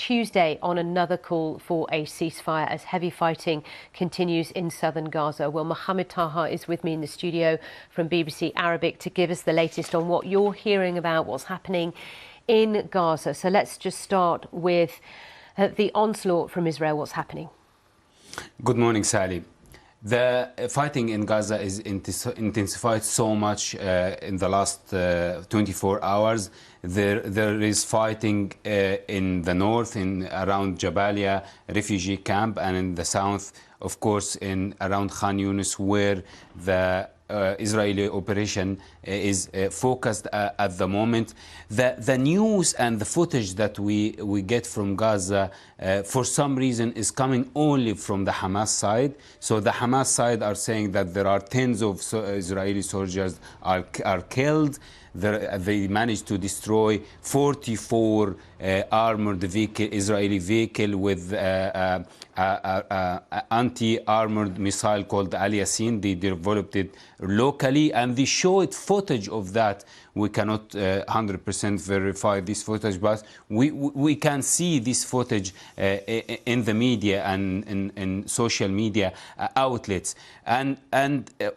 Tuesday on another call for a ceasefire as heavy fighting continues in southern Gaza. Well, Mohamed Taha is with me in the studio from BBC Arabic to give us the latest on what you're hearing about what's happening in Gaza. So let's just start with the onslaught from Israel. What's happening? Good morning, Sally. The fighting in Gaza is intensified so much in the last 24 hours. There is fighting in the north, around Jabalia refugee camp, and in the south, of course, around Khan Yunis, where the Israeli operation is focused at the moment. The news and the footage that we get from Gaza, for some reason, is coming only from the Hamas side. So the Hamas side are saying that there are tens of Israeli soldiers are killed. They managed to destroy 44 armored Israeli vehicle with anti-armored missile called Al Yassin. They developed it locally, and they showed footage of that. We cannot 100% verify this footage, but we can see this footage in the media and in social media outlets. And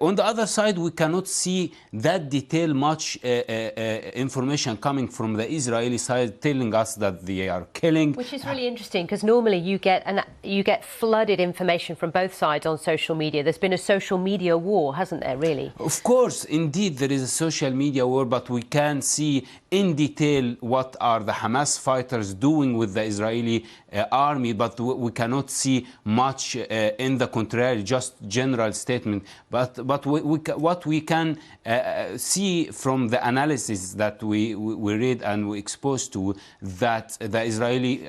on the other side, we cannot see that detail much information coming from the Israeli side telling us that they are killing. Which is really interesting, because normally you get flooded information from both sides on social media. There's been a social media war, hasn't there, really? Of course, indeed, there is a social media war, but we can see in detail what are the Hamas fighters doing with the Israeli army, but we cannot see much in the contrary, just general statement. But what we can see from the analysis that we read and we exposed to, that the Israeli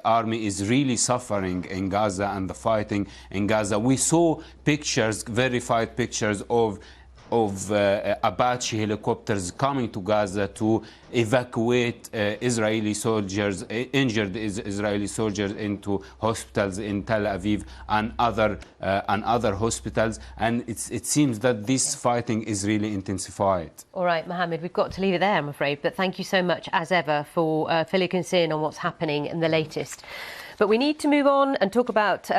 army is really suffering in Gaza and the fighting in Gaza. We saw pictures, verified pictures of Apache helicopters coming to Gaza to evacuate Israeli soldiers, injured Israeli soldiers, into hospitals in Tel Aviv and other hospitals. And it seems that this fighting is really intensified. All right, Mohamed, we've got to leave it there, I'm afraid. But thank you so much, as ever, for filling us in on what's happening and the latest. But we need to move on and talk about